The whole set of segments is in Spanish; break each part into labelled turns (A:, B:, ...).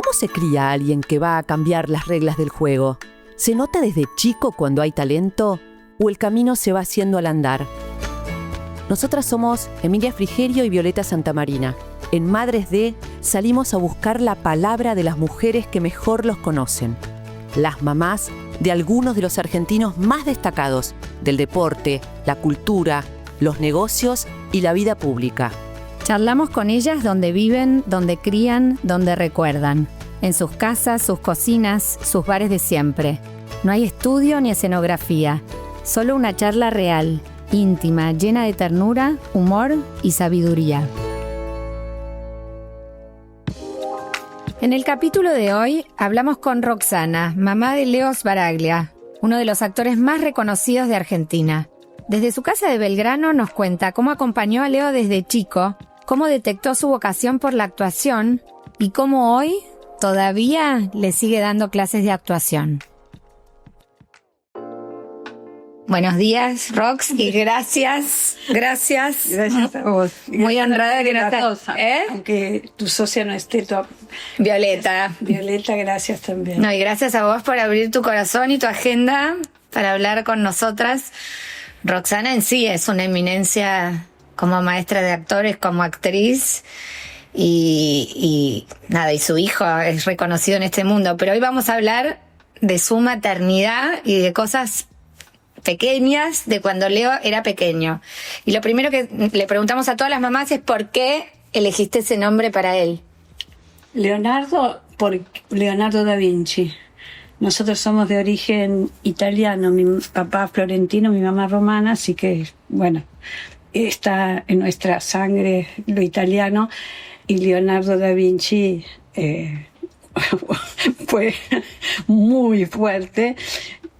A: ¿Cómo se cría a alguien que va a cambiar las reglas del juego? ¿Se nota desde chico cuando hay talento o el camino se va haciendo al andar? Nosotras somos Emilia Frigerio y Violeta Santamarina. En Madres de salimos a buscar la palabra de las mujeres que mejor los conocen. Las mamás de algunos de los argentinos más destacados del deporte, la cultura, los negocios y la vida pública.
B: Charlamos con ellas donde viven, donde crían, donde recuerdan. En sus casas, sus cocinas, sus bares de siempre. No hay estudio ni escenografía, solo una charla real, íntima, llena de ternura, humor y sabiduría. En el capítulo de hoy hablamos con Roxana, mamá de Leo Sbaraglia, uno de los actores más reconocidos de Argentina. Desde su casa de Belgrano nos cuenta cómo acompañó a Leo desde chico, cómo detectó su vocación por la actuación y cómo hoy todavía le sigue dando clases de actuación. Buenos días, Rox, y gracias.
C: Gracias a vos.
B: Muy honrada que no estás.
C: Aunque tu socia no esté,
B: Violeta,
C: gracias también.
B: No, y gracias a vos por abrir tu corazón y tu agenda para hablar con nosotras. Roxana en sí es una eminencia como maestra de actores, como actriz. Y su hijo es reconocido en este mundo. Pero hoy vamos a hablar de su maternidad y de cosas pequeñas de cuando Leo era pequeño. Y lo primero que le preguntamos a todas las mamás es ¿por qué elegiste ese nombre para él?
C: Leonardo, por Leonardo da Vinci. Nosotros somos de origen italiano, mi papá florentino, mi mamá romana, así que, bueno, está en nuestra sangre lo italiano. Y Leonardo da Vinci fue muy fuerte.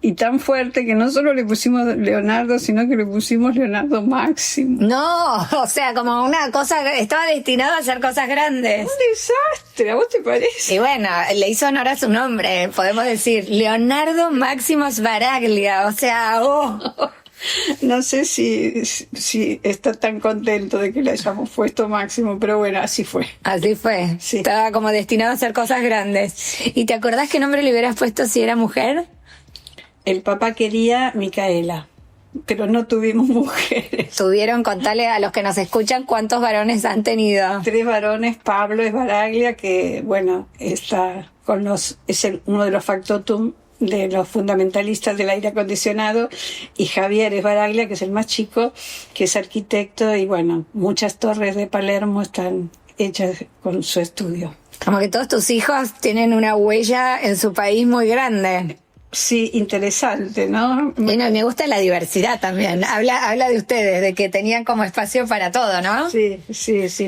C: Y tan fuerte que no solo le pusimos Leonardo, sino que le pusimos Leonardo Máximo.
B: No, o sea, como una cosa, estaba destinado a hacer cosas grandes.
C: Un desastre, ¿a vos te parece?
B: Y bueno, le hizo honor a su nombre, podemos decir, Leonardo Máximo Sbaraglia, o sea,
C: No sé si está tan contento de que le hayamos puesto Máximo, pero bueno, así fue.
B: Así fue,
C: Sí.
B: Estaba como destinado a hacer cosas grandes. ¿Y te acordás qué nombre le hubieras puesto si era mujer?
C: El papá quería Micaela, pero no tuvimos mujeres.
B: Tuvieron, contale a los que nos escuchan cuántos varones han tenido.
C: 3 varones, Pablo Sbaraglia, que bueno, está con uno de los factotum de los fundamentalistas del aire acondicionado, y Javier Sbaraglia, que es el más chico, que es arquitecto, y bueno, muchas torres de Palermo están hechas con su estudio.
B: Como que todos tus hijos tienen una huella en su país muy grande.
C: Sí, interesante, ¿no?
B: Y no, me gusta la diversidad también. Habla de ustedes, de que tenían como espacio para todo, ¿no?
C: Sí,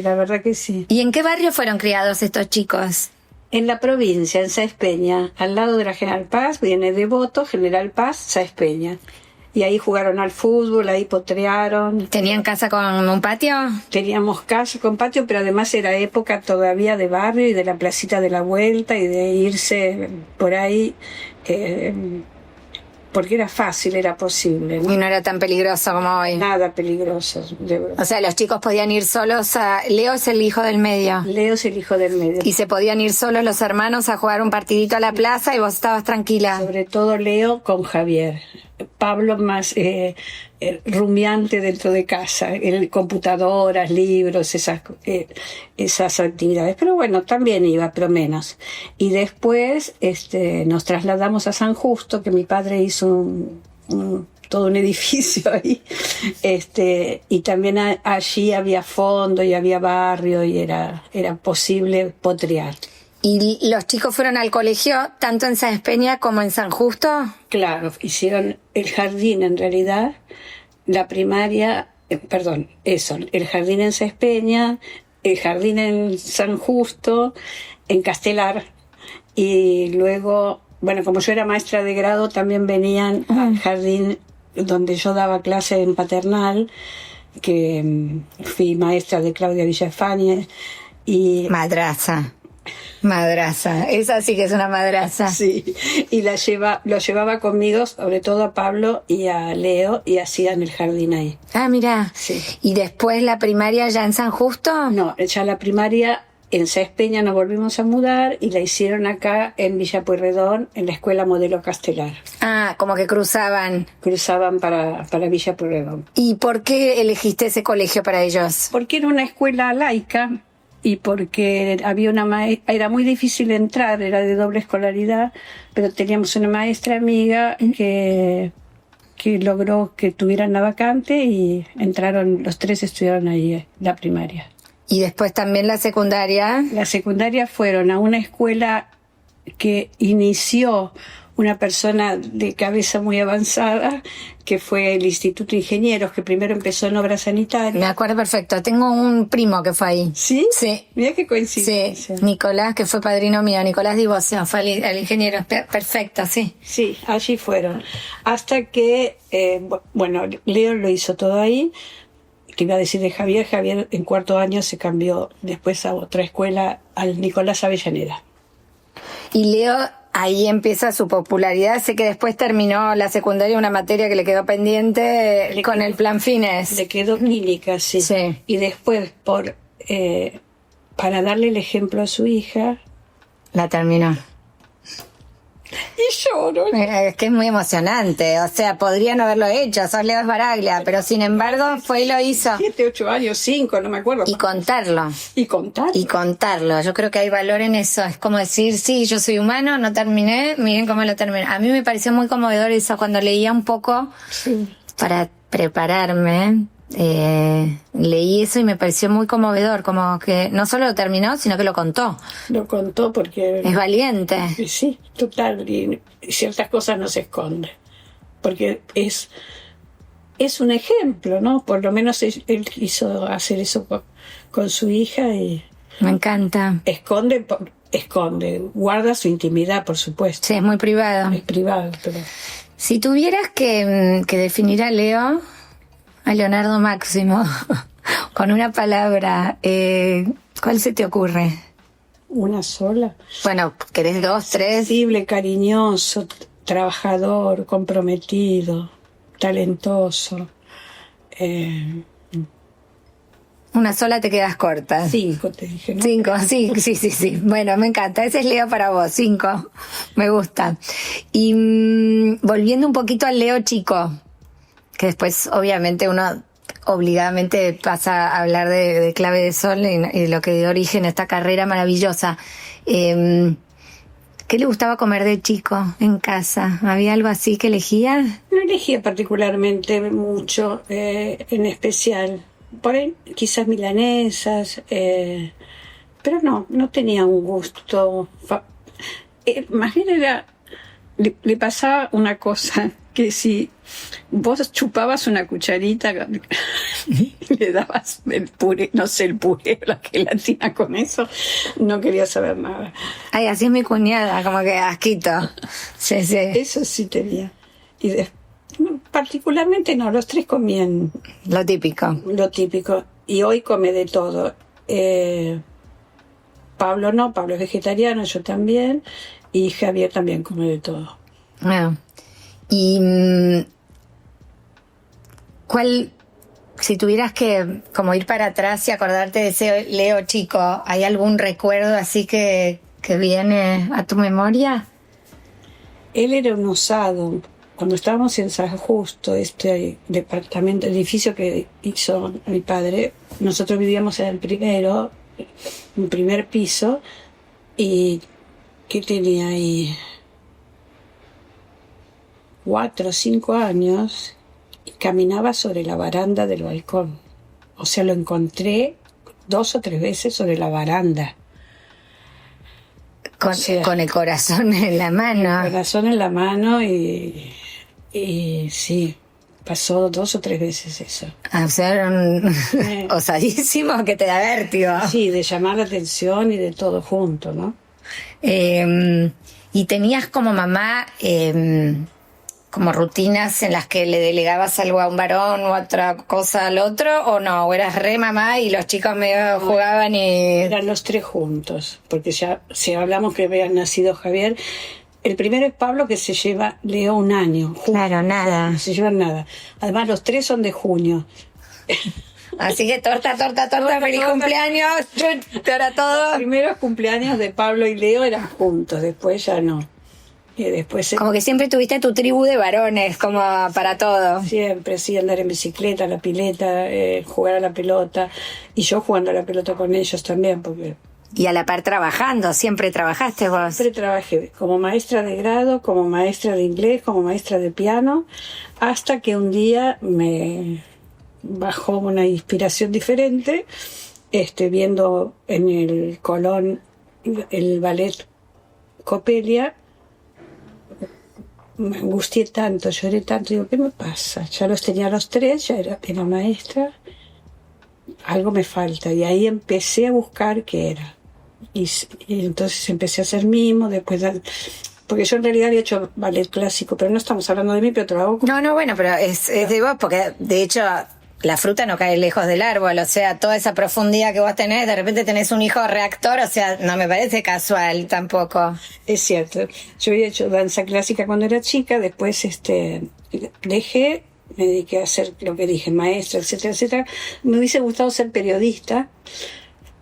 C: la verdad que sí.
B: ¿Y en qué barrio fueron criados estos chicos?
C: En la provincia, en Sáenz Peña, al lado de la General Paz, viene Devoto, General Paz, Sáenz Peña. Y ahí jugaron al fútbol, ahí potrearon.
B: ¿Tenían casa con un patio?
C: Teníamos casa con patio, pero además era época todavía de barrio y de la placita de la vuelta y de irse por ahí, porque era fácil, era posible, ¿no?
B: Y no era tan peligroso como hoy.
C: Nada peligroso, de verdad.
B: O sea, los chicos podían ir solos a... Leo es el hijo del medio.
C: Leo es el hijo del medio.
B: Y se podían ir solos los hermanos a jugar un partidito a la plaza y vos estabas tranquila.
C: Sobre todo Leo con Javier. Pablo más rumiante dentro de casa, computadoras, libros, esas actividades. Pero bueno, también iba, pero menos. Y después nos trasladamos a San Justo, que mi padre hizo todo un edificio ahí. Y también allí había fondo y había barrio y era posible potrear.
B: ¿Y los chicos fueron al colegio tanto en Sáenz Peña como en San Justo?
C: Claro, hicieron el jardín en realidad, la primaria, el jardín en Sáenz Peña, el jardín en San Justo, en Castelar, y luego, bueno, como yo era maestra de grado, también venían al jardín donde yo daba clase en Paternal, que fui maestra de Claudia Villafañez, y...
B: Madraza, esa sí que es una madraza.
C: Sí, y lo llevaba conmigo, sobre todo a Pablo y a Leo, y hacían el jardín ahí.
B: Ah, mira.
C: Sí.
B: ¿Y después la primaria ya en San Justo?
C: No, ya la primaria en Sáenz Peña nos volvimos a mudar y la hicieron acá en Villa Pueyrredón, en la Escuela Modelo Castelar.
B: Ah, como que cruzaban.
C: Cruzaban para Villa Pueyrredón.
B: ¿Y por qué elegiste ese colegio para ellos?
C: Porque era una escuela laica y porque había una maestra, era muy difícil entrar, era de doble escolaridad, pero teníamos una maestra amiga que logró que tuvieran la vacante y entraron, los tres estudiaron ahí la primaria.
B: Y después también la secundaria.
C: La secundaria fueron a una escuela que inició una persona de cabeza muy avanzada, que fue el Instituto de Ingenieros, que primero empezó en obras sanitarias.
B: Me acuerdo perfecto. Tengo un primo que fue ahí.
C: ¿Sí?
B: Sí.
C: Mira qué coincidencia.
B: Sí, Nicolás, que fue padrino mío. Nicolás Divocio, fue el ingeniero. Perfecto, sí.
C: Sí, allí fueron. Hasta que, bueno, Leo lo hizo todo ahí. Te iba a decir de Javier. Javier en cuarto año se cambió después a otra escuela, al Nicolás Avellaneda.
B: Y Leo ahí empieza su popularidad. Sé que después terminó la secundaria, una materia que le quedó pendiente con el plan fines.
C: Le quedó clínica, sí.
B: Sí.
C: Y después, para darle el ejemplo a su hija...
B: La terminó.
C: Y lloro.
B: Es que es muy emocionante. O sea, podría no haberlo hecho. Sos Leo Sbaraglia, pero sin embargo fue y lo hizo.
C: 7, 8 años, 5, no me acuerdo.
B: Y contarlo.
C: Y contar.
B: Y contarlo. Yo creo que hay valor en eso. Es como decir, sí, yo soy humano, no terminé, miren cómo lo terminé. A mí me pareció muy conmovedor eso cuando leía un poco para prepararme. Leí eso y me pareció muy conmovedor, como que no solo lo terminó, sino que lo contó.
C: Lo contó porque...
B: Es valiente.
C: Sí, total. Y ciertas cosas no se esconden. Porque es un ejemplo, ¿no? Por lo menos él quiso hacer eso con su hija y...
B: Me encanta.
C: Esconde, guarda su intimidad, por supuesto.
B: Sí, es muy privado.
C: Es privado, pero...
B: Si tuvieras que definir a Leo, a Leonardo Máximo, con una palabra, ¿cuál se te ocurre?
C: Una sola.
B: Bueno, ¿querés 2, 3?
C: Sensible, cariñoso, trabajador, comprometido, talentoso.
B: Una sola te quedas corta.
C: 5 te dije, ¿no?
B: 5, sí. Bueno, me encanta. Ese es Leo para vos, 5. Me gusta. Y volviendo un poquito al Leo chico, que después obviamente uno obligadamente pasa a hablar de Clave de Sol y lo que dio origen a esta carrera maravillosa. ¿Qué le gustaba comer de chico en casa? ¿Había algo así que elegía?
C: No elegía particularmente mucho, en especial. Por ahí quizás milanesas, pero no tenía un gusto. Más bien le pasaba una cosa, que si vos chupabas una cucharita, le dabas el puré, no sé, el puré, la gelatina con eso, no quería saber nada.
B: Ay, así es mi cuñada, como que asquito. Sí.
C: Eso sí tenía. Y particularmente no, los tres comían
B: lo típico.
C: Y hoy come de todo. Pablo no, Pablo es vegetariano, yo también, y Javier también come de todo.
B: Bueno. Y ¿cuál, si tuvieras que como ir para atrás y acordarte de ese Leo chico, ¿hay algún recuerdo así que viene a tu memoria?
C: Él era un osado. Cuando estábamos en San Justo, este departamento, edificio que hizo mi padre, nosotros vivíamos en el primer piso, y que tenía ahí 4 o 5 años, y caminaba sobre la baranda del balcón. O sea, lo encontré 2 o 3 veces sobre la baranda.
B: Con el corazón en la mano.
C: El corazón en la mano y sí, pasó 2 o 3 veces eso.
B: O sea, era un osadísimo que te da vértigo.
C: Sí, de llamar la atención y de todo junto, ¿no?
B: ¿Y tenías como mamá como rutinas en las que le delegabas algo a un varón o otra cosa al otro, o no? ¿O eras re mamá y los chicos medio jugaban y...?
C: Eran los 3 juntos, porque ya si hablamos que había nacido Javier, el primero es Pablo, que se lleva Leo 1 año.
B: Claro, nada.
C: No se llevan nada. Además, los 3 son de junio.
B: Así que torta, feliz cumpleaños, ahora todo.
C: Los primeros cumpleaños de Pablo y Leo eran juntos, después ya no. Y después
B: Como que siempre tuviste tu tribu de varones, como para todo.
C: siempre, sí, andar en bicicleta, a la pileta, jugar a la pelota, y yo jugando a la pelota con ellos también, porque
B: Y a la par trabajando, siempre trabajaste vos.
C: siempre trabajé como maestra de grado, como maestra de inglés, como maestra de piano, hasta que un día me bajó una inspiración diferente, viendo en el Colón el ballet Coppelia. Me angustié tanto, lloré tanto, digo, ¿qué me pasa? Ya los tenía los tres, ya era maestra, algo me falta, y ahí empecé a buscar qué era. Y entonces empecé a hacer mimo, después, porque yo en realidad había hecho ballet clásico, pero no estamos hablando de mí, pero trabajo con...
B: No, bueno, pero es de vos, porque de hecho la fruta no cae lejos del árbol, o sea, toda esa profundidad que vos tenés, de repente tenés un hijo reactor, o sea, no me parece casual tampoco.
C: Es cierto, yo había hecho danza clásica cuando era chica, después dejé, me dediqué a hacer lo que dije, maestra, etcétera, etcétera. Me hubiese gustado ser periodista,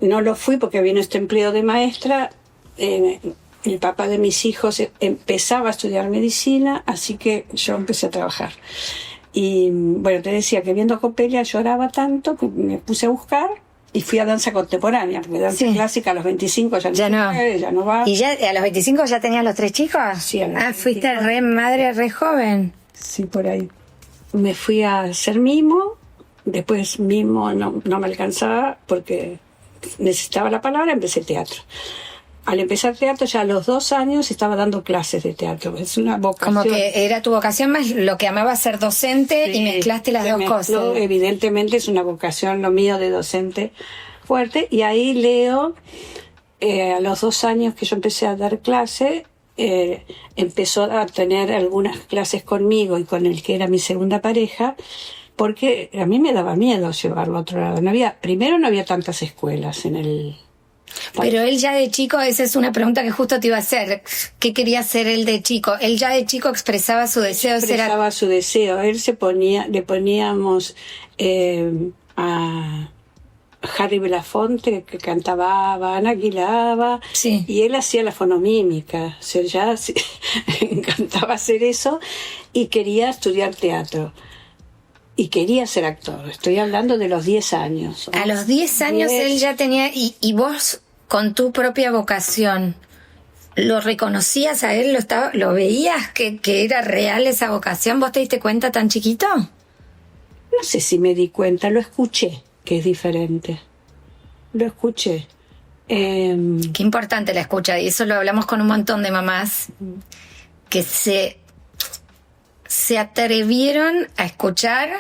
C: no lo fui porque vino este empleo de maestra. El papá de mis hijos empezaba a estudiar medicina, así que yo empecé a trabajar. Y bueno, te decía que viendo Coppelia lloraba tanto que me puse a buscar y fui a danza contemporánea, porque danza clásica a los 25 ya no va.
B: ¿Y ya a los 25 ya tenías los 3 chicos?
C: Sí, a los 25.
B: Fuiste re madre, re joven.
C: Sí, por ahí. Me fui a hacer mimo, después mimo no me alcanzaba porque necesitaba la palabra, empecé teatro. Al empezar teatro, ya a los 2 años estaba dando clases de teatro. Es una vocación.
B: Como que era tu vocación más lo que amaba ser docente, sí, y mezclaste las dos cosas.
C: Evidentemente es una vocación lo mío de docente fuerte. Y ahí Leo, a los 2 años que yo empecé a dar clase, empezó a tener algunas clases conmigo y con el que era mi segunda pareja, porque a mí me daba miedo llevarlo a otro lado. Primero no había tantas escuelas en el...
B: Pero él ya de chico, esa es una pregunta que justo te iba a hacer. ¿Qué quería hacer él de chico? Él ya de chico expresaba su deseo.
C: Expresaba su deseo. Él le poníamos a Harry Belafonte, que cantaba Ana Aguilaba,
B: sí,
C: y él hacía la fonomímica. O sea, ya encantaba hacer eso y quería estudiar teatro. Y quería ser actor. Estoy hablando de los 10 años.
B: A los 10 años él ya tenía... Y vos, con tu propia vocación, ¿lo reconocías a él? ¿Lo veías que era real esa vocación? ¿Vos te diste cuenta tan chiquito?
C: No sé si me di cuenta. Lo escuché, que es diferente. Lo escuché.
B: Qué importante la escucha. Y eso lo hablamos con un montón de mamás que se atrevieron a escuchar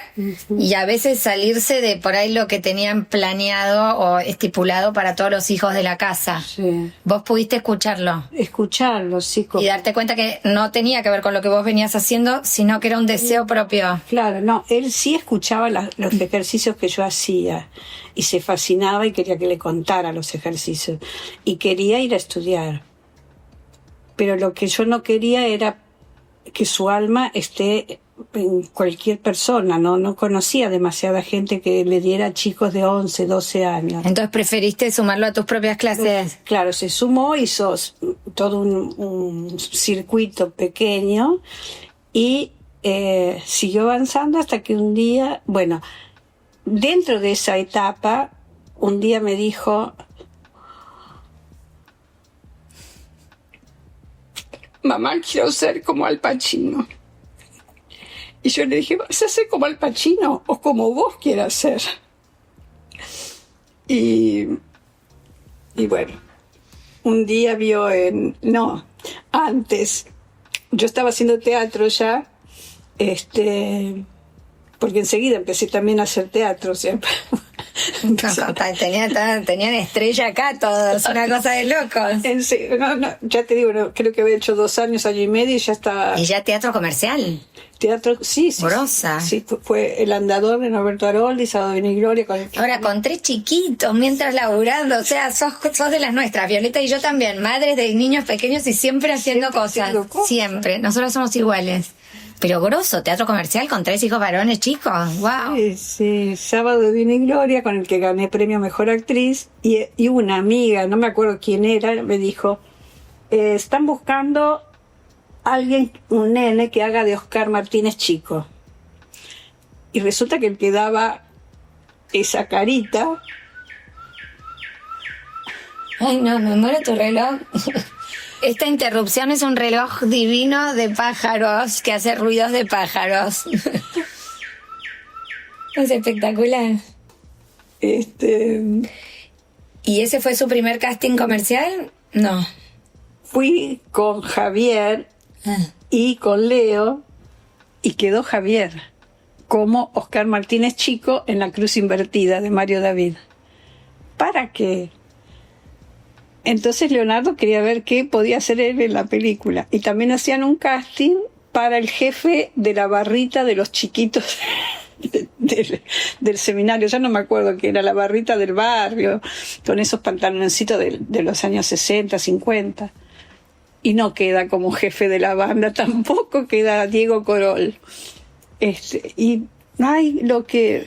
B: y a veces salirse de por ahí lo que tenían planeado o estipulado para todos los hijos de la casa.
C: Sí.
B: ¿Vos pudiste escucharlo?
C: Escucharlo, sí.
B: Y darte cuenta que no tenía que ver con lo que vos venías haciendo, sino que era un deseo propio.
C: Claro, no, él sí escuchaba los ejercicios que yo hacía y se fascinaba y quería que le contara los ejercicios y quería ir a estudiar. Pero lo que yo no quería era que su alma esté en cualquier persona, no conocía demasiada gente que le diera chicos de 11, 12 años.
B: Entonces preferiste sumarlo a tus propias clases.
C: Claro, se sumó, hizo todo un circuito pequeño y siguió avanzando hasta que un día, bueno, dentro de esa etapa, un día me dijo: mamá, quiero ser como Al Pacino. Y yo le dije: ¿vas a ser como Al Pacino o como vos quieras ser? Y bueno, un día vio antes, yo estaba haciendo teatro ya, porque enseguida empecé también a hacer teatro, o sea,
B: tenían estrella acá todos, una cosa de locos.
C: Ya te digo, creo que había hecho 2 años, año y medio y ya estaba...
B: ¿Y ya teatro comercial?
C: Teatro, sí.
B: Grosa.
C: Sí, fue El Andador de Norberto Aroldi, Sábado de Gloria.
B: Ahora, con 3 chiquitos, mientras laburando, o sea, sos de las nuestras, Violeta y yo también, madres de niños pequeños y siempre haciendo cosas. Siempre, nosotros somos iguales. Pero grosso, teatro comercial con 3 hijos varones chicos. ¡Wow!
C: Sí, Sábado de Divina y Gloria, con el que gané premio Mejor Actriz, y una amiga, no me acuerdo quién era, me dijo, están buscando alguien, un nene que haga de Oscar Martínez chico. Y resulta que el que daba esa carita...
B: Ay, no, me muero tu reloj. Esta interrupción es un reloj divino de pájaros que hace ruidos de pájaros. Es espectacular. ¿Y ese fue su primer casting comercial? No.
C: Fui con Javier y con Leo y quedó Javier como Oscar Martínez chico en La Cruz Invertida de Mario David. ¿Para qué? Entonces Leonardo quería ver qué podía hacer él en la película. Y también hacían un casting para el jefe de la barrita de los chiquitos del seminario. Ya no me acuerdo qué era, la barrita del barrio, con esos pantaloncitos de los años 60, 50. Y no queda como jefe de la banda, tampoco queda Diego Corol. Y ay, lo que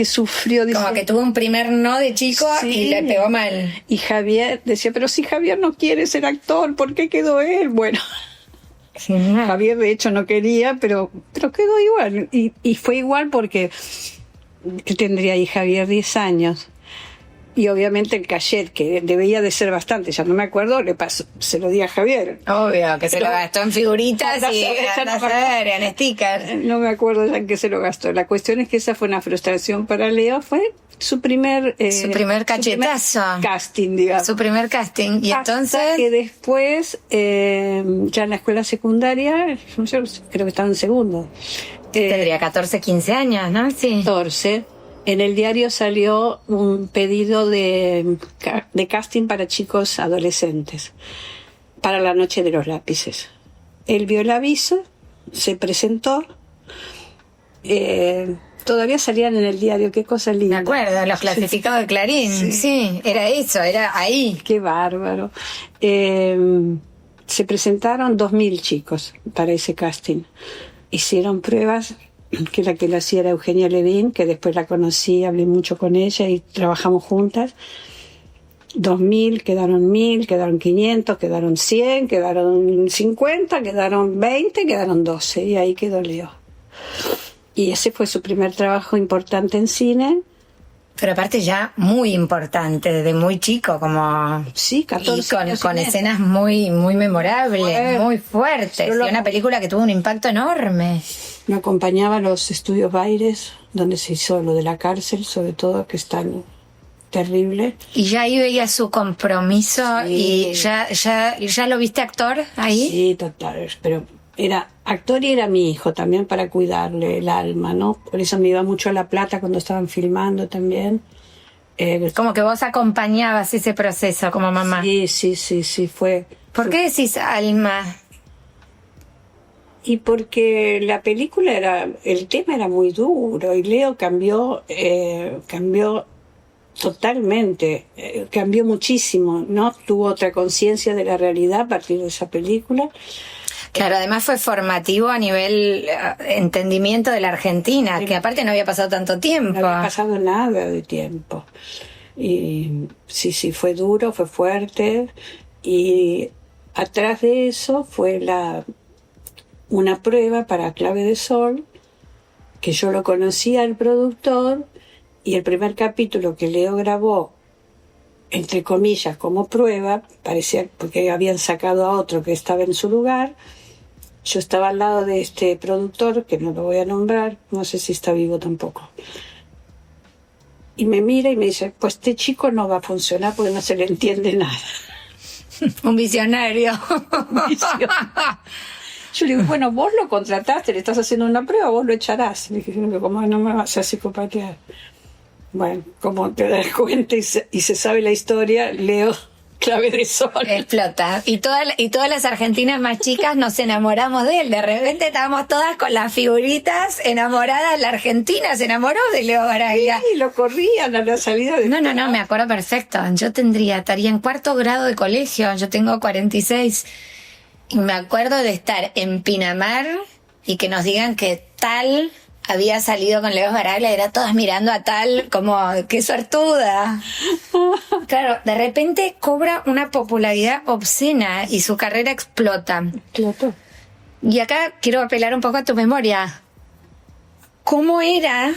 C: sufrió. Dice,
B: como que tuvo un primer no de chico, sí, y le pegó mal.
C: Y Javier decía, pero si Javier no quiere ser actor, ¿por qué quedó él? Bueno, sí, Javier de hecho no quería, pero quedó igual. Y fue igual porque que tendría ahí Javier 10 años. Y obviamente el cachet, que debía de ser bastante, ya no me acuerdo, se lo di a Javier.
B: Obvio, que se lo gastó en figuritas en stickers.
C: No me acuerdo ya en qué se lo gastó. La cuestión es que esa fue una frustración para Leo, fue su primer
B: cachetazo.
C: Su primer casting, digamos.
B: Su primer casting. Y
C: hasta
B: entonces
C: que después, ya en la escuela secundaria, yo creo que estaba en segundo.
B: Tendría 14, 15 años, ¿no? Sí.
C: 14. En el diario salió un pedido de casting para chicos adolescentes, para la Noche de los Lápices. Él vio el aviso, se presentó, todavía salían en el diario, qué cosa linda.
B: Me acuerdo, los clasificados de Clarín, sí, era eso, era ahí.
C: Qué bárbaro. Se presentaron 2.000 chicos para ese casting. Hicieron pruebas, que la que lo hacía era Eugenia Levin, que después la conocí, hablé mucho con ella y trabajamos juntas. 2.000, quedaron 1.000, quedaron 500, quedaron 100, quedaron 50, quedaron 20, quedaron 12, y ahí quedó Leo. Y ese fue su primer trabajo importante en cine.
B: Pero aparte ya muy importante, desde muy chico, como...
C: Sí, 14
B: años. Con escenas muy, muy memorables, muy fuertes. Y una película que tuvo un impacto enorme.
C: Me acompañaba a los estudios Baires, donde se hizo lo de la cárcel, sobre todo, que es tan terrible.
B: Y ya ahí veía su compromiso, sí. Y ya lo viste actor ahí.
C: Sí, total, pero era actor y era mi hijo también para cuidarle el alma, ¿no? Por eso me iba mucho a La Plata cuando estaban filmando también.
B: Como que vos acompañabas ese proceso como mamá.
C: Sí, fue.
B: ¿Por qué decís alma?
C: Y porque la película el tema era muy duro y Leo cambió totalmente, cambió muchísimo, ¿no? Tuvo otra conciencia de la realidad a partir de esa película.
B: Claro, además fue formativo a nivel entendimiento de la Argentina, que aparte no había pasado tanto tiempo.
C: No había pasado nada de tiempo. Y sí, fue duro, fue fuerte. Y atrás de eso fue una prueba para Clave de Sol, que yo lo conocía al productor, y el primer capítulo que Leo grabó, entre comillas, como prueba, parecía porque habían sacado a otro que estaba en su lugar. Yo estaba al lado de este productor, que no lo voy a nombrar, no sé si está vivo tampoco. Y me mira y me dice, pues este chico no va a funcionar porque no se le entiende nada.
B: Un visionario.
C: Yo le digo, bueno, vos lo contrataste, le estás haciendo una prueba, vos lo echarás. Le dije, ¿cómo no me vas a psicopatear? Bueno, como te das cuenta y se sabe la historia, Leo, Clave de Sol.
B: Explota. Y todas las argentinas más chicas nos enamoramos de él. De repente estábamos todas con las figuritas enamoradas. La Argentina se enamoró de Leo Baraglia.
C: Sí, lo corrían a la salida de...
B: No, me acuerdo perfecto. Yo estaría en 4º grado de colegio. Yo tengo 46. Y me acuerdo de estar en Pinamar y que nos digan que tal había salido con Leo Baraglia, era todas mirando a tal como, ¡qué suertuda! Claro, de repente cobra una popularidad obscena y su carrera explota.
C: Explotó.
B: Y acá quiero apelar un poco a tu memoria. ¿Cómo era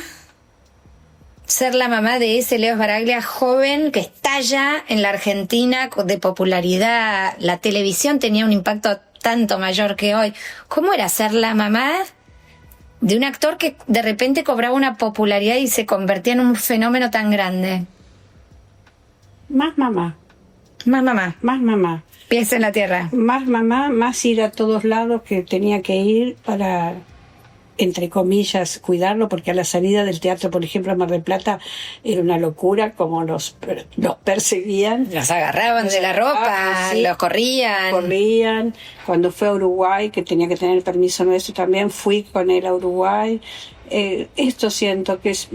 B: ser la mamá de ese Leo Baraglia joven que estalla en la Argentina de popularidad? La televisión tenía un impacto tanto mayor que hoy. ¿Cómo era ser la mamá de un actor que de repente cobraba una popularidad y se convertía en un fenómeno tan grande?
C: Más mamá,
B: Más mamá,
C: más mamá.
B: pies en la tierra.
C: Más mamá, más ir a todos lados que tenía que ir para, entre comillas, cuidarlo, porque a la salida del teatro, por ejemplo, en Mar del Plata, era una locura, como los perseguían.
B: Los agarraban de la ropa,
C: sí.
B: los corrían.
C: Corrían. Cuando fue a Uruguay, que tenía que tener el permiso nuestro, también fui con él a Uruguay. Esto siento que es...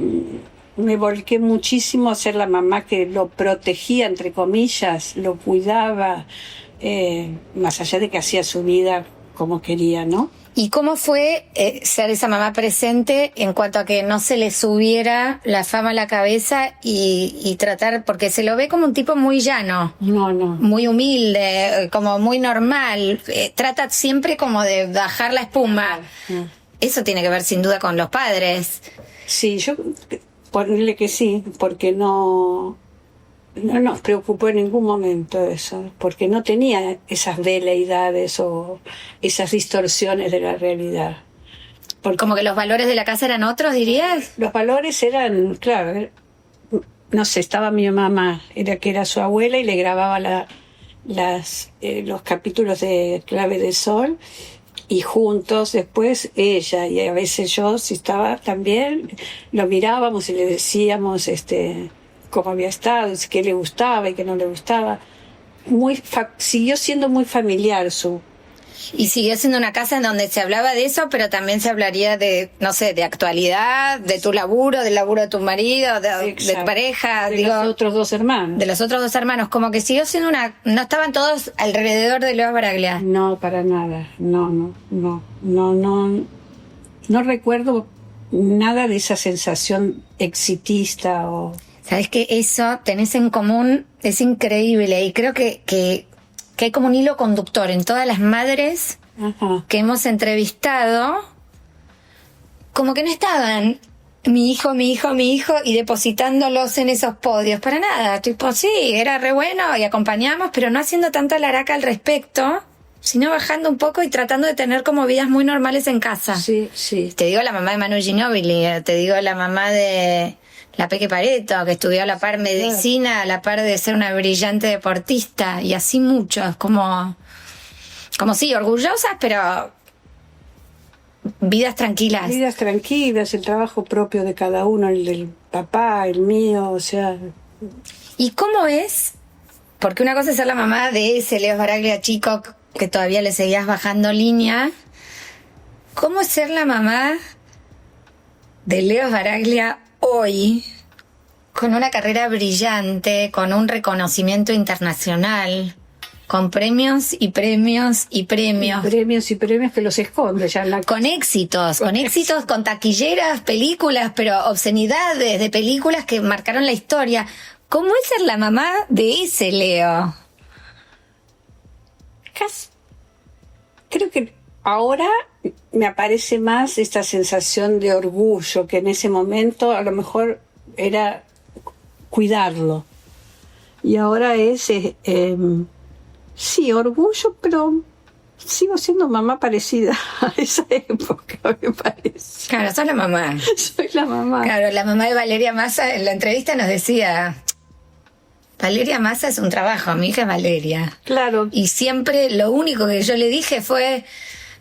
C: Me volqué muchísimo a ser la mamá que lo protegía, entre comillas, lo cuidaba, más allá de que hacía su vida como quería, ¿no?
B: ¿Y cómo fue ser esa mamá presente en cuanto a que no se le subiera la fama a la cabeza y tratar, porque se lo ve como un tipo muy llano,
C: No.
B: muy humilde, como muy normal, trata siempre como de bajar la espuma? Eso tiene que ver sin duda con los padres.
C: Sí, yo ponerle que sí, porque no nos preocupó en ningún momento eso, porque no tenía esas veleidades o esas distorsiones de la realidad. Porque
B: Como que los valores de la casa eran otros, dirías.
C: los valores eran, claro, no sé, estaba mi mamá, que era su abuela y le grababa los capítulos de Clave de Sol, y juntos después ella y a veces yo, si estaba también, lo mirábamos y le decíamos cómo había estado, qué le gustaba y qué no le gustaba. Siguió siendo muy familiar
B: Y siguió siendo una casa en donde se hablaba de eso, pero también se hablaría de, no sé, de actualidad, de tu laburo, del laburo de tu marido, de tu pareja,
C: de los otros dos hermanos.
B: de los otros dos hermanos. Como que siguió siendo no estaban todos alrededor de Leo Baraglia.
C: No, para nada. No recuerdo nada de esa sensación exitista o...
B: Sabes que eso tenés en común, es increíble, y creo que hay como un hilo conductor en todas las madres
C: Ajá.
B: que hemos entrevistado, como que no estaban mi hijo, y depositándolos en esos podios, para nada, tipo, sí, era re bueno y acompañamos, pero no haciendo tanta laraca al respecto, sino bajando un poco y tratando de tener como vidas muy normales en casa.
C: Sí, sí.
B: Te digo la mamá de Manu Ginóbili, te digo la mamá de la Peque Pareto, que estudió a la par medicina, a la par de ser una brillante deportista, y así muchos, como sí, orgullosas, pero vidas tranquilas.
C: Vidas tranquilas, el trabajo propio de cada uno, el del papá, el mío, o sea...
B: ¿Y cómo es? Porque una cosa es ser la mamá de ese Leo Baraglia chico que todavía le seguías bajando línea. ¿Cómo es ser la mamá de Leo Baraglia hoy, con una carrera brillante, con un reconocimiento internacional, con premios y premios y premios?
C: Premios y premios que los esconde ya en la...
B: Con éxitos, con taquilleras, películas, pero obscenidades de películas que marcaron la historia. ¿Cómo es ser la mamá de ese Leo?
C: Creo que ahora me aparece más esta sensación de orgullo, que en ese momento a lo mejor era cuidarlo. Y ahora es, sí, orgullo, pero sigo siendo mamá parecida a esa época, me parece.
B: Claro, sos la mamá.
C: Soy la mamá.
B: Claro, la mamá de Valeria Massa en la entrevista nos decía, Valeria Massa es un trabajo, mi hija es Valeria.
C: Claro.
B: Y siempre lo único que yo le dije fue,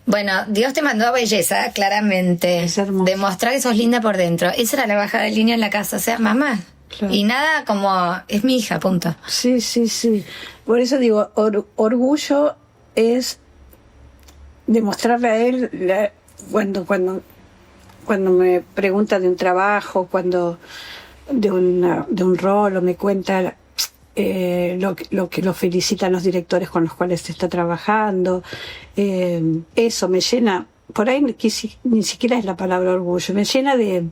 B: bueno, Dios te mandó a belleza, claramente.
C: Es hermoso.
B: Demostrar que sos linda por dentro. Esa era la bajada de línea en la casa, o sea, mamá.
C: Claro.
B: Y nada como, es mi hija, punto.
C: Sí, sí, sí. Por eso digo, orgullo es demostrarle a él, cuando me pregunta de un trabajo, cuando de un rol o me cuenta lo que lo felicitan los directores con los cuales se está trabajando, eso me llena por ahí ni siquiera es la palabra orgullo, me llena de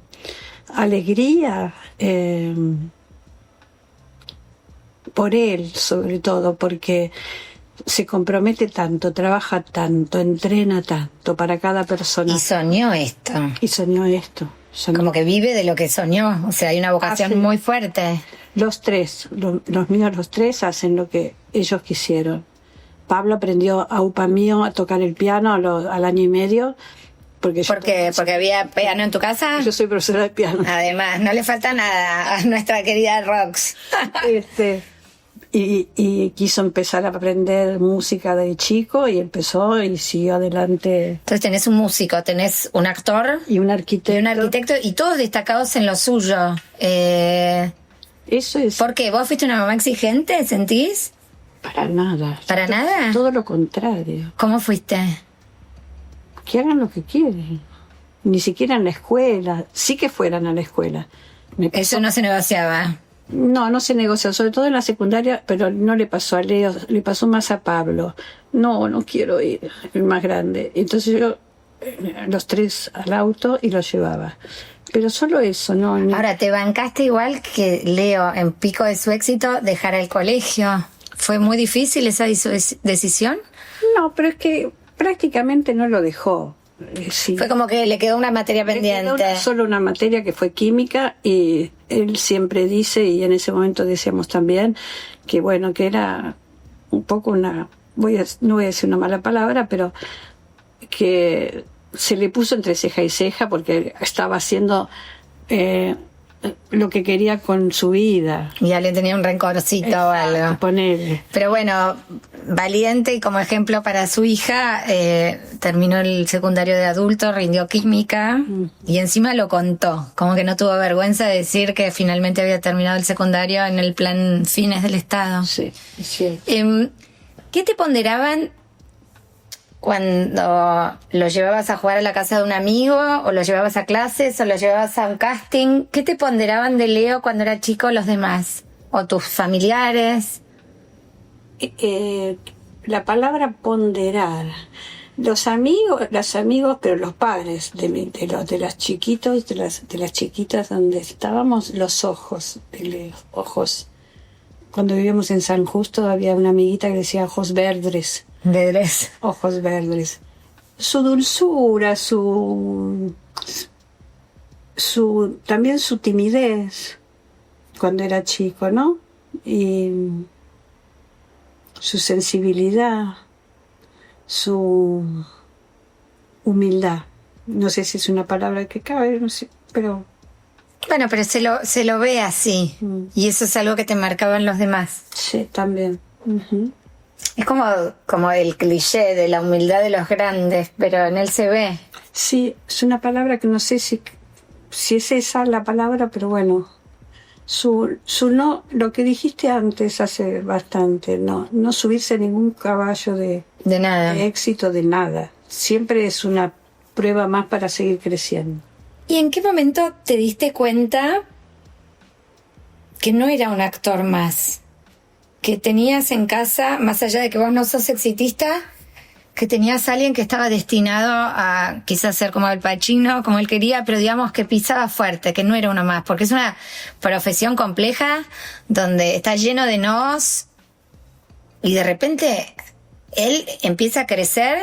C: alegría por él, sobre todo, porque se compromete tanto, trabaja tanto, entrena tanto para cada persona.
B: Y soñó esto.
C: Y soñó esto.
B: Como que vive de lo que soñó. O sea, hay una vocación muy fuerte.
C: Los tres, los míos, los tres hacen lo que ellos quisieron. Pablo aprendió a upa mío a tocar el piano al año y medio.
B: ¿Por qué? ¿Porque había piano en tu casa?
C: Yo soy profesora de piano.
B: Además, no le falta nada a nuestra querida Rox.
C: Y quiso empezar a aprender música de chico y empezó y siguió adelante.
B: Entonces tenés un músico, tenés un actor
C: y un arquitecto.
B: Y todos destacados en lo suyo.
C: Eso es.
B: ¿Por qué? ¿Vos fuiste una mamá exigente, sentís?
C: Para nada.
B: ¿Para nada?
C: Todo lo contrario.
B: ¿Cómo fuiste?
C: Que hagan lo que quieren. Ni siquiera en la escuela. Sí que fueran a la escuela.
B: Eso no se negociaba.
C: No se negoció, sobre todo en la secundaria, pero no le pasó a Leo, le pasó más a Pablo. No quiero ir, el más grande. Entonces yo, los tres al auto y los llevaba. Pero solo eso, ¿no?
B: Ahora, ¿te bancaste igual que Leo, en pico de su éxito, dejar el colegio? ¿Fue muy difícil esa decisión?
C: No, pero es que prácticamente no lo dejó. Sí.
B: Fue como que le quedó una materia pendiente.
C: Solo una materia que fue química y él siempre dice, y en ese momento decíamos también, que bueno, que era un poco no voy a decir una mala palabra, pero que se le puso entre ceja y ceja porque estaba haciendo lo que quería con su vida.
B: Ya le tenía un rencorcito o algo.
C: Ponerle.
B: Pero bueno, valiente y como ejemplo para su hija, terminó el secundario de adulto, rindió química y encima lo contó. Como que no tuvo vergüenza de decir que finalmente había terminado el secundario en el plan fines del Estado.
C: Sí, sí.
B: ¿Qué te ponderaban cuando lo llevabas a jugar a la casa de un amigo, o lo llevabas a clases, o lo llevabas a un casting? ¿Qué te ponderaban de Leo cuando era chico los demás? ¿O tus familiares?
C: La palabra ponderar. Los amigos, pero los padres de las chiquitos, de las chiquitas donde estábamos, los ojos de Leo, ojos. Cuando vivíamos en San Justo había una amiguita que decía ojos verdes. Ojos verdes. Su dulzura, también su timidez cuando era chico, ¿no? Y su sensibilidad, su humildad. No sé si es una palabra que cabe, no sé, pero...
B: Bueno, pero se lo ve así. Y eso es algo que te marcaban los demás.
C: Sí, también. Uh-huh.
B: Es como el cliché de la humildad de los grandes, pero en él se ve.
C: Sí, es una palabra que no sé si es esa la palabra, pero bueno. Su no, lo que dijiste antes hace bastante, no subirse a ningún caballo de
B: nada.
C: De éxito, de nada. Siempre es una prueba más para seguir creciendo.
B: ¿Y en qué momento te diste cuenta que no era un actor más? Que tenías en casa, más allá de que vos no sos exitista, que tenías a alguien que estaba destinado a quizás ser como Al Pacino, como él quería, pero digamos que pisaba fuerte, que no era uno más, porque es una profesión compleja donde está lleno de nos y de repente él empieza a crecer.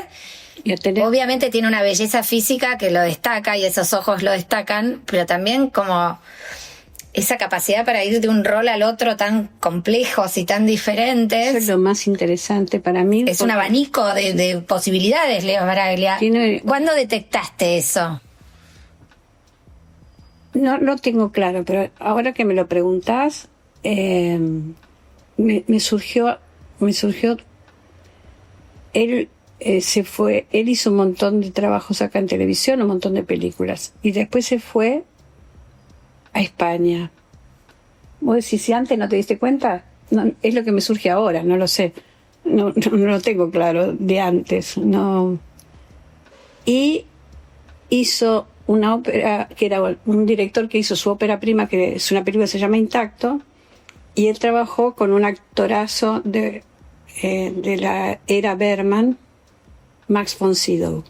B: Obviamente tiene una belleza física que lo destaca y esos ojos lo destacan, pero también como esa capacidad para ir de un rol al otro tan complejos y tan diferentes.
C: Eso es lo más interesante para mí.
B: Es un abanico de posibilidades, Leo Baraglia. ¿Cuándo detectaste eso?
C: No lo tengo claro, pero ahora que me lo preguntás, me surgió. Él se fue, él hizo un montón de trabajos acá en televisión, un montón de películas, y después se fue a España. Vos decís, si antes no te diste cuenta, no, es lo que me surge ahora, no lo sé, no lo tengo claro de antes, no. Y hizo una ópera, que era un director que hizo su ópera prima, que es una película que se llama Intacto, y él trabajó con un actorazo de la era Bergman, Max von Sydow.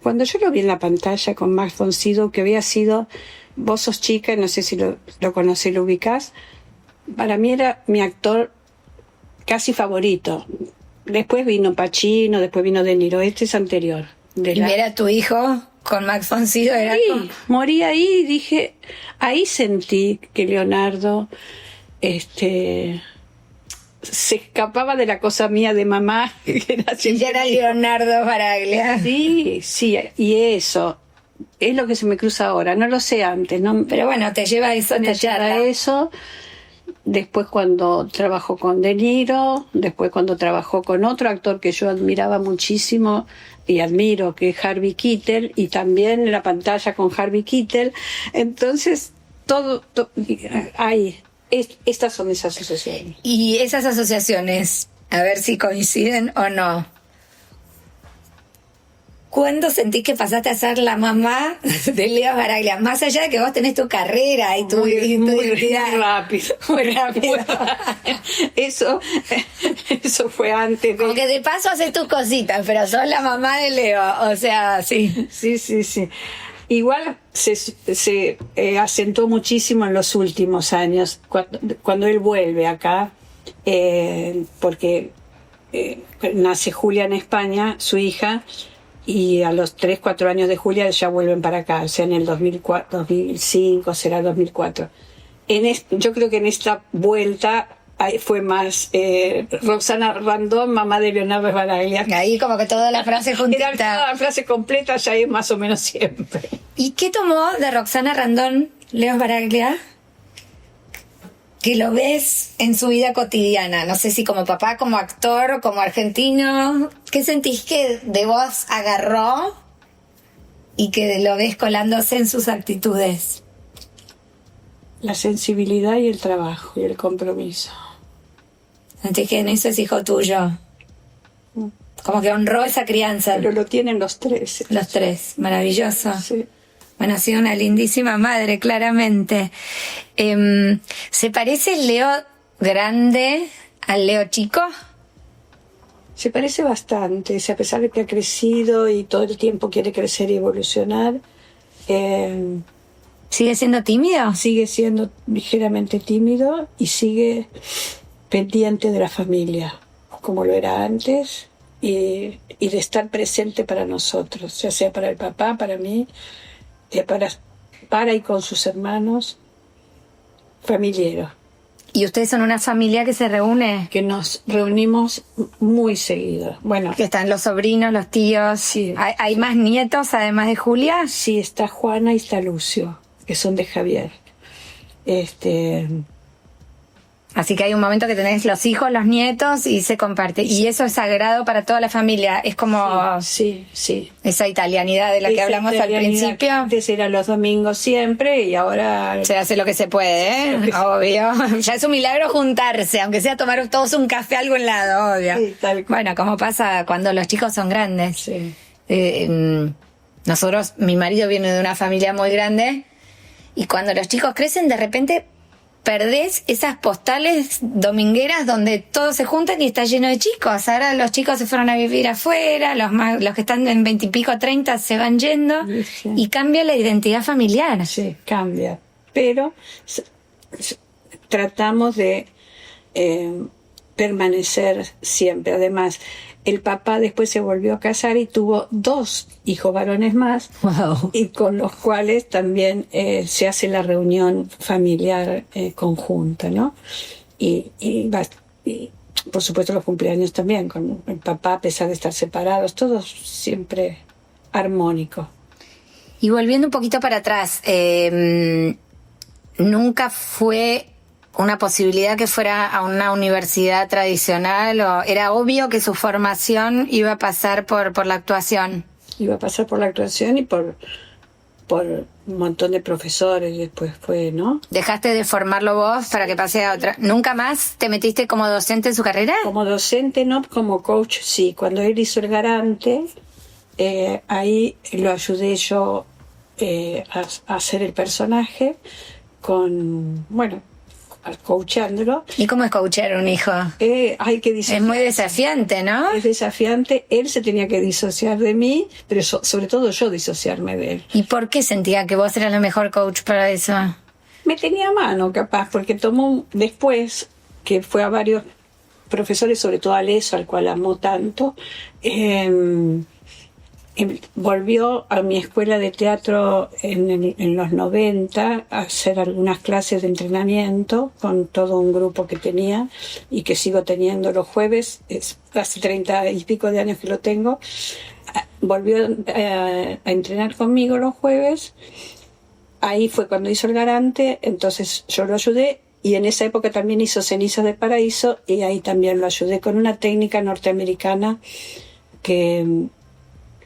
C: Cuando yo lo vi en la pantalla con Max von Sydow, que había sido, vos sos chica, no sé si lo conocés, lo ubicás, para mí era mi actor casi favorito. Después vino Pacino, después vino De Niro, este es anterior.
B: Y ver a tu hijo con Max von Sydow era como...
C: Morí ahí y dije, ahí sentí que Leonardo se escapaba de la cosa mía de mamá.
B: Y era Leonardo Sbaraglia.
C: Sí, y eso es lo que se me cruza ahora, no lo sé antes, ¿no?
B: Pero bueno, te lleva a eso,
C: Me
B: te charla.
C: lleva a eso. Después cuando trabajó con De Niro, después cuando trabajó con otro actor que yo admiraba muchísimo y admiro, que es Harvey Keitel, y también en la pantalla con Harvey Keitel. Entonces, todo hay, estas son esas asociaciones.
B: Y esas asociaciones, a ver si coinciden o no. ¿Cuándo sentís que pasaste a ser la mamá de Leo Sbaraglia? Más allá de que vos tenés tu carrera y tu identidad.
C: Muy rápido.
B: Muy rápido.
C: Eso fue antes de...
B: Como que de paso haces tus cositas, pero sos la mamá de Leo. O sea, sí.
C: Sí. Igual se acentuó muchísimo en los últimos años, cuando él vuelve acá, porque nace Julia en España, su hija, y a los 3-4 años de Julia ya vuelven para acá, o sea, en el 2005, será 2004. Yo creo que en esta vuelta fue más Roxana Randón, mamá de Leonardo Sbaraglia.
B: Ahí como que toda la frase juntita.
C: Toda la frase completa ya es más o menos siempre.
B: ¿Y qué tomó de Roxana Randón Leo Sbaraglia? Que lo ves en su vida cotidiana, no sé si como papá, como actor, como argentino. ¿Qué sentís que de vos agarró y que lo ves colándose en sus actitudes?
C: La sensibilidad y el trabajo y el compromiso.
B: Sentís que en eso es hijo tuyo. Como que honró esa crianza.
C: Pero lo tienen los tres.
B: Los tres, maravilloso.
C: Sí.
B: Bueno, ha sido una lindísima madre, claramente. ¿Se parece el Leo grande al Leo chico?
C: Se parece bastante, a pesar de que ha crecido y todo el tiempo quiere crecer y evolucionar,
B: ¿Sigue siendo tímido?
C: sigue siendo ligeramente tímido y sigue pendiente de la familia, como lo era antes, y de estar presente para nosotros, ya sea para el papá, para mí, para y con sus hermanos, familiares.
B: ¿Y ustedes son una familia que se reúne?
C: Que nos reunimos muy seguido. Bueno,
B: Que están los sobrinos, los tíos.
C: Sí.
B: ¿Hay más nietos además de Julia?
C: sí, está Juana y está Lucio, que son de Javier.
B: Así que hay un momento que tenés los hijos, los nietos y se comparte. Y eso es sagrado para toda la familia. Es como
C: Sí.
B: esa italianidad de la que
C: Esa
B: hablamos al
C: italianidad que
B: principio.
C: antes era los domingos siempre y ahora...
B: Se hace lo que se puede, ¿eh? Obvio. Ya es un milagro juntarse, aunque sea tomar todos un café a algún lado, obvio.
C: Sí, tal cual.
B: Bueno, como pasa cuando los chicos son grandes.
C: Sí.
B: Nosotros, mi marido viene de una familia muy grande y cuando los chicos crecen, de repente perdés esas postales domingueras donde todos se juntan y está lleno de chicos. Ahora los chicos se fueron a vivir afuera, los que están en 20 y pico, 30 se van yendo
C: Sí.
B: y cambia la identidad familiar.
C: Sí, cambia. Pero tratamos de permanecer siempre. Además, el papá después se volvió a casar y tuvo 2 hijos varones más,
A: Wow.
C: y con los cuales también se hace la reunión familiar conjunta, ¿no? Y por supuesto los cumpleaños también, con el papá, a pesar de estar separados, todo siempre armónico.
B: Y volviendo un poquito para atrás, nunca fue una posibilidad que fuera a una universidad tradicional, o era obvio que su formación iba a pasar por la actuación.
C: Iba a pasar por la actuación y por un montón de profesores, después fue, ¿no?
B: ¿Dejaste de formarlo vos para que pase a otra? ¿Nunca más te metiste como docente en su carrera?
C: Como docente, no, como coach, sí. Cuando él hizo El Garante, ahí lo ayudé yo a hacer el personaje con coachándolo.
B: ¿Y cómo es coachar a un hijo?
C: Hay que disociar.
B: Es muy desafiante, ¿no?
C: Es desafiante. Él se tenía que disociar de mí, pero sobre todo yo disociarme de él.
B: ¿Y por qué sentía que vos eras la mejor coach para eso?
C: Me tenía a mano, capaz, porque tomó después, que fue a varios profesores, sobre todo a Leso, al cual amó tanto, volvió a mi escuela de teatro en los 90 a hacer algunas clases de entrenamiento con todo un grupo que tenía y que sigo teniendo los jueves, hace 30 y pico de años que lo tengo. Volvió a entrenar conmigo los jueves. Ahí fue cuando hizo El Garante, entonces yo lo ayudé, y en esa época también hizo Cenizas de Paraíso, y ahí también lo ayudé con una técnica norteamericana que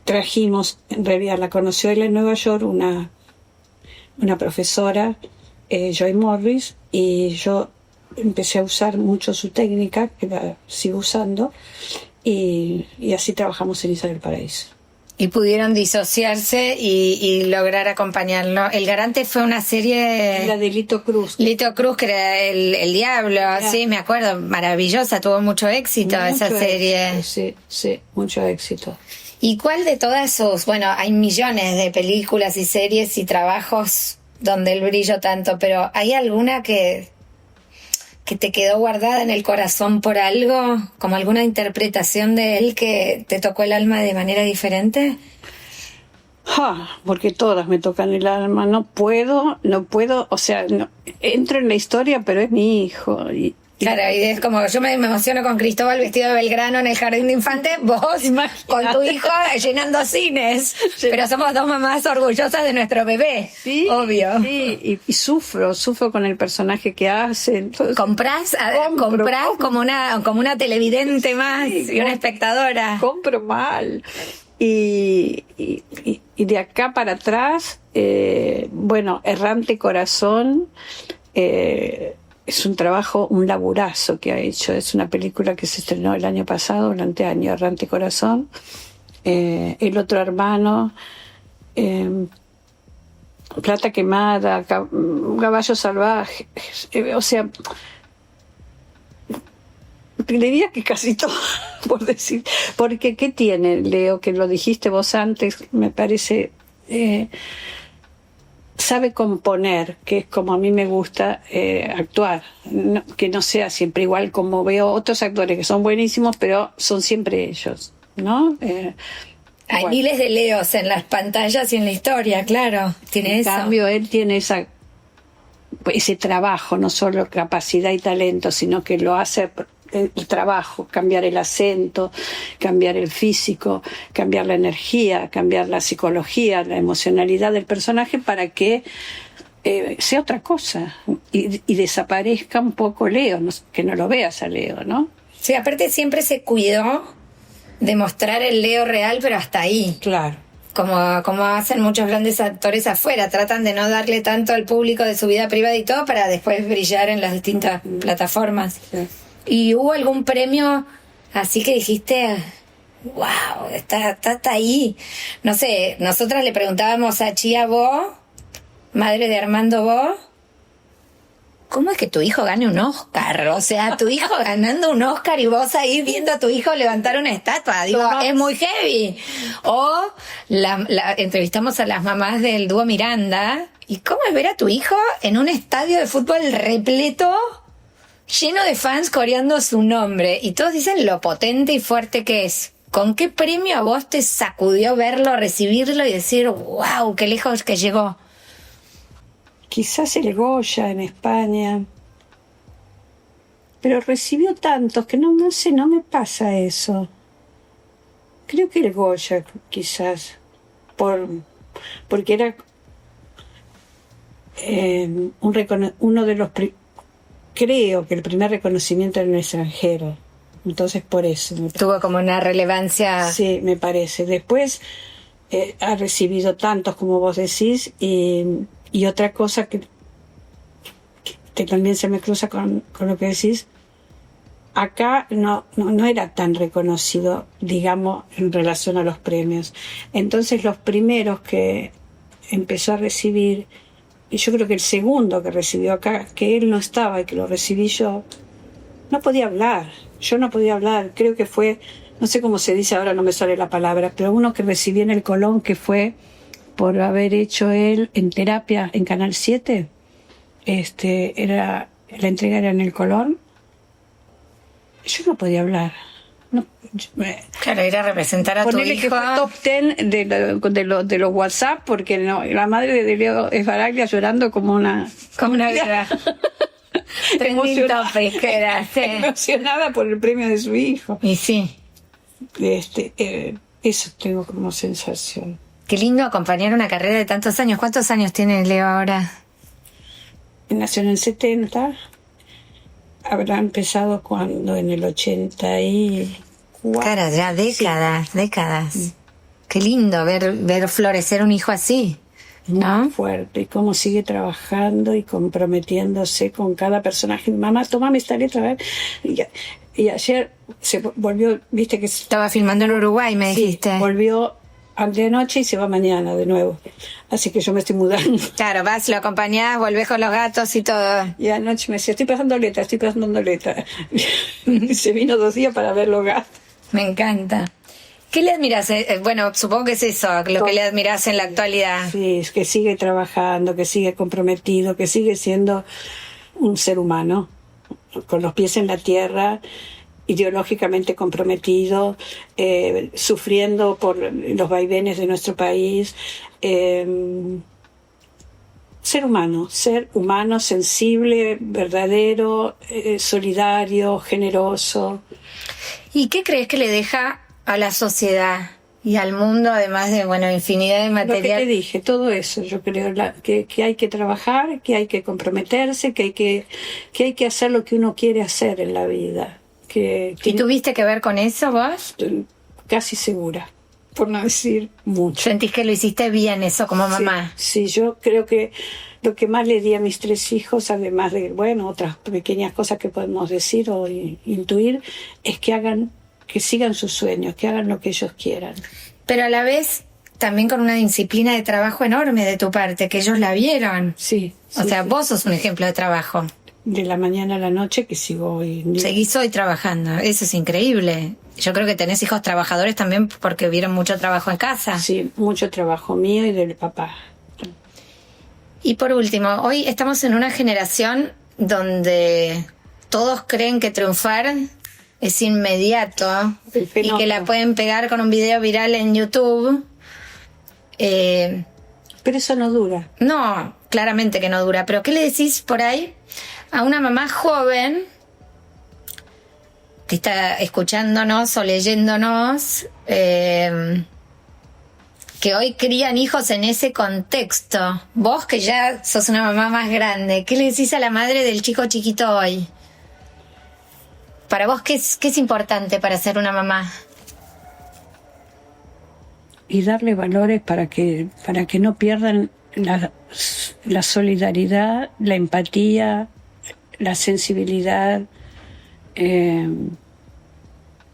C: trajimos. En realidad la conoció él en Nueva York, una profesora, Joy Morris, y yo empecé a usar mucho su técnica, que la sigo usando, y así trabajamos Cenizas del Paraíso.
B: Y pudieron disociarse y lograr acompañarlo. El Garante fue una serie...
C: La de Lito Cruz.
B: Lito Cruz, que era el diablo, sí, me acuerdo, maravillosa, tuvo mucho éxito esa serie.
C: Éxito, sí, mucho éxito.
B: ¿Y cuál de todas sus... Bueno, hay millones de películas y series y trabajos donde él brilló tanto, pero ¿hay alguna que te quedó guardada en el corazón por algo? ¿Como alguna interpretación de él que te tocó el alma de manera diferente?
C: Porque todas me tocan el alma. No puedo, o sea, no, entro en la historia, pero es mi hijo.
B: Claro, y es como yo me emociono con Cristóbal vestido de Belgrano en el jardín de infantes, vos con tu hijo llenando cines. Sí. Pero somos dos mamás orgullosas de nuestro bebé, sí, obvio.
C: Sí, y sufro con el personaje que hace. Entonces,
B: ¿Comprás como una televidente más, sí, y una espectadora?
C: Compro mal. Y de acá para atrás, Errante Corazón, es un trabajo, un laburazo que ha hecho. Es una película que se estrenó el año pasado, el anteaño, Errante Corazón. El otro hermano, Plata Quemada, Caballo Salvaje, o sea, diría que casi todo, por decir. Porque ¿qué tiene, Leo? Que lo dijiste vos antes, me parece... sabe componer, que es como a mí me gusta actuar, que no sea siempre igual, como veo otros actores que son buenísimos, pero son siempre ellos, ¿no?
B: Hay miles de Leos en las pantallas y en la historia, claro. Tiene eso.
C: En cambio, él tiene ese trabajo, no solo capacidad y talento, sino que lo hace el trabajo, cambiar el acento, cambiar el físico, cambiar la energía, cambiar la psicología, la emocionalidad del personaje para que sea otra cosa y desaparezca un poco Leo, que no lo veas a Leo, ¿no?
B: Sí, aparte siempre se cuidó de mostrar el Leo real, pero hasta ahí.
C: Claro.
B: Como hacen muchos grandes actores afuera, tratan de no darle tanto al público de su vida privada y todo para después brillar en las distintas plataformas. Sí. ¿Y hubo algún premio así que dijiste, wow, está ahí? No sé, nosotras le preguntábamos a Chía Bo, madre de Armando Bo, ¿cómo es que tu hijo gane un Oscar? O sea, tu hijo ganando un Oscar y vos ahí viendo a tu hijo levantar una estatua. Digo, es muy heavy. O entrevistamos a las mamás del dúo Miranda. ¿Y cómo es ver a tu hijo en un estadio de fútbol repleto, lleno de fans coreando su nombre? Y todos dicen lo potente y fuerte que es. ¿Con qué premio a vos te sacudió verlo, recibirlo y decir, wow, qué lejos que llegó?
C: Quizás el Goya en España, pero recibió tantos que no sé, no me pasa eso. Creo que el Goya, quizás, porque era uno de los, creo que el primer reconocimiento en el extranjero. Entonces por eso.
B: Tuvo como una relevancia.
C: Sí, me parece. Después ha recibido tantos como vos decís y otra cosa que también se me cruza con lo que decís, acá no era tan reconocido, digamos, en relación a los premios. Entonces los primeros que empezó a recibir y yo creo que el segundo que recibió acá, que él no estaba y que lo recibí yo, no podía hablar. Yo no podía hablar. Creo que fue, no sé cómo se dice ahora, no me sale la palabra, pero uno que recibí en el Colón, que fue por haber hecho él en terapia en Canal 7. La entrega era en el Colón. Yo no podía hablar. No,
B: Claro, ir a representar a tu
C: ponele
B: hijo.
C: que fue top 10 de los WhatsApp, porque no, la madre de Leo Esbaraglia llorando como una
B: vida. Trending
C: emocionada,
B: topic que era, sí.
C: emocionada por el premio de su hijo.
B: Y sí.
C: Eso tengo como sensación.
B: Qué lindo acompañar una carrera de tantos años. ¿Cuántos años tiene Leo ahora?
C: Nació en el 70, habrá empezado cuando en el 84.
B: Cara, ya décadas. Qué lindo ver florecer un hijo así, ¿no?
C: Muy fuerte, y cómo sigue trabajando y comprometiéndose con cada personaje. Mamá, tomame esta letra, a ver. Y ayer se volvió, viste que
B: Estaba filmando en Uruguay, me dijiste.
C: volvió de anoche y se va mañana de nuevo. Así que yo me estoy mudando.
B: Claro, vas, lo acompañás, volvés con los gatos y todo.
C: Y anoche me decía, estoy pasando letra. Y se vino 2 días para ver los gatos.
B: Me encanta. ¿Qué le admirás? Bueno, supongo que es eso, lo que le admirás en la actualidad.
C: Sí, es que sigue trabajando, que sigue comprometido, que sigue siendo un ser humano, con los pies en la tierra, ideológicamente comprometido, sufriendo por los vaivenes de nuestro país. Ser humano, sensible, verdadero, solidario, generoso.
B: ¿Y qué crees que le deja a la sociedad y al mundo, además de, bueno, infinidad de material?
C: Lo que te dije, todo eso, yo creo que hay que trabajar, que hay que comprometerse, que hay que hacer lo que uno quiere hacer en la vida.
B: ¿Y tuviste que ver con eso vos?
C: Casi segura, por no decir mucho.
B: ¿Sentís que lo hiciste bien eso como mamá?
C: Sí, yo creo que lo que más le di a mis 3 hijos, además de, bueno, otras pequeñas cosas que podemos decir o intuir, es que sigan sus sueños, que hagan lo que ellos quieran.
B: Pero a la vez también con una disciplina de trabajo enorme de tu parte, que ellos la vieron.
C: Sí.
B: O sea, vos sos un ejemplo de trabajo.
C: De la mañana a la noche que sigo hoy en día.
B: Seguís hoy trabajando, eso es increíble. Yo creo que tenés hijos trabajadores también porque vieron mucho trabajo en casa.
C: Sí, mucho trabajo mío y del papá.
B: Y por último, hoy estamos en una generación donde todos creen que triunfar es inmediato y que la pueden pegar con un video viral en YouTube.
C: Pero eso no dura.
B: No, claramente que no dura. Pero ¿qué le decís por ahí a una mamá joven que está escuchándonos o leyéndonos, que hoy crían hijos en ese contexto? Vos que ya sos una mamá más grande, ¿qué le decís a la madre del chico chiquito hoy? Para vos, ¿qué es importante para ser una mamá?
C: Y darle valores para que no pierdan la solidaridad, la empatía, la sensibilidad.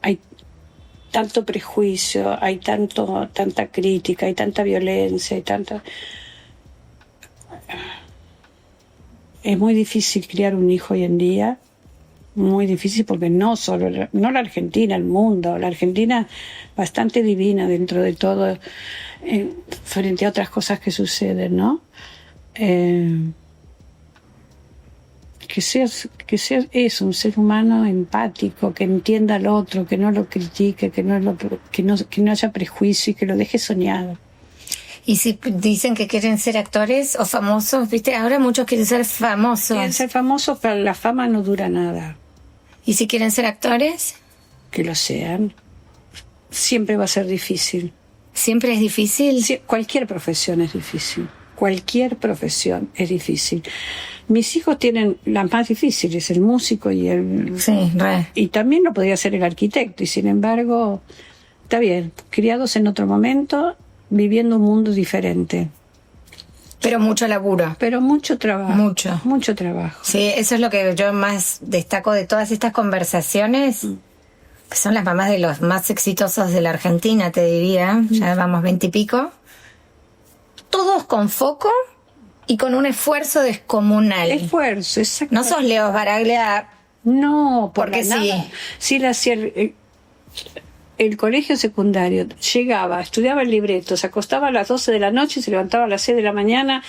C: Hay tanto prejuicio, hay tanta crítica, hay tanta violencia, es muy difícil criar un hijo hoy en día, muy difícil, porque no la Argentina, el mundo. La Argentina bastante divina dentro de todo, frente a otras cosas que suceden, ¿no? Que seas eso, un ser humano empático, que entienda al otro, que no lo critique, que no haya prejuicio y que lo deje soñar.
B: Y si dicen que quieren ser actores o famosos, viste, ahora muchos quieren ser famosos.
C: Quieren ser famosos, pero la fama no dura nada.
B: ¿Y si quieren ser actores?
C: Que lo sean. Siempre va a ser difícil.
B: ¿Siempre es difícil?
C: Sí, cualquier profesión es difícil. Cualquier profesión es difícil. Mis hijos tienen las más difíciles, el músico y el...
B: Sí, re.
C: Y también lo podría ser el arquitecto, y sin embargo, está bien, criados en otro momento, viviendo un mundo diferente.
B: Pero mucho laburo.
C: Pero mucho trabajo. Mucho trabajo.
B: Sí, eso es lo que yo más destaco de todas estas conversaciones, que son las mamás de los más exitosos de la Argentina, te diría. Ya vamos 20 y pico. Todos con foco Y con un esfuerzo descomunal.
C: Esfuerzo, exacto.
B: No sos Leo Baraglia.
C: No,
B: Porque sí.
C: Sí, le hacía el colegio secundario. Llegaba, estudiaba el libreto, se acostaba a las 12 de la noche, se levantaba a las 6 de la mañana,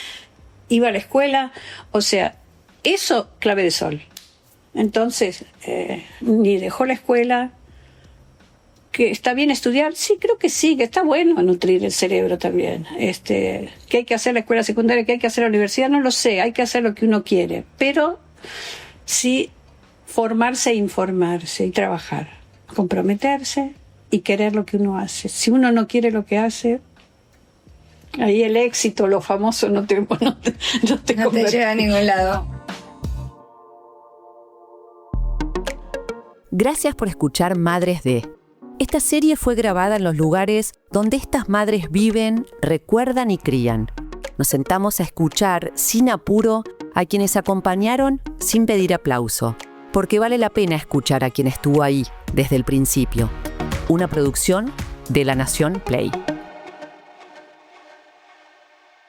C: iba a la escuela. O sea, eso, clave de sol. Entonces, ni dejó la escuela. ¿Que está bien estudiar? Sí, creo que sí, que está bueno nutrir el cerebro también. ¿Que hay que hacer la escuela secundaria, que hay que hacer la universidad? No lo sé, hay que hacer lo que uno quiere. Pero sí formarse e informarse y trabajar. Comprometerse y querer lo que uno hace. Si uno no quiere lo que hace, ahí el éxito, lo famoso, no te
B: lleva a ningún lado.
A: Gracias por escuchar Madres de. Esta serie fue grabada en los lugares donde estas madres viven, recuerdan y crían. Nos sentamos a escuchar, sin apuro, a quienes acompañaron sin pedir aplauso, porque vale la pena escuchar a quien estuvo ahí desde el principio. Una producción de La Nación Play.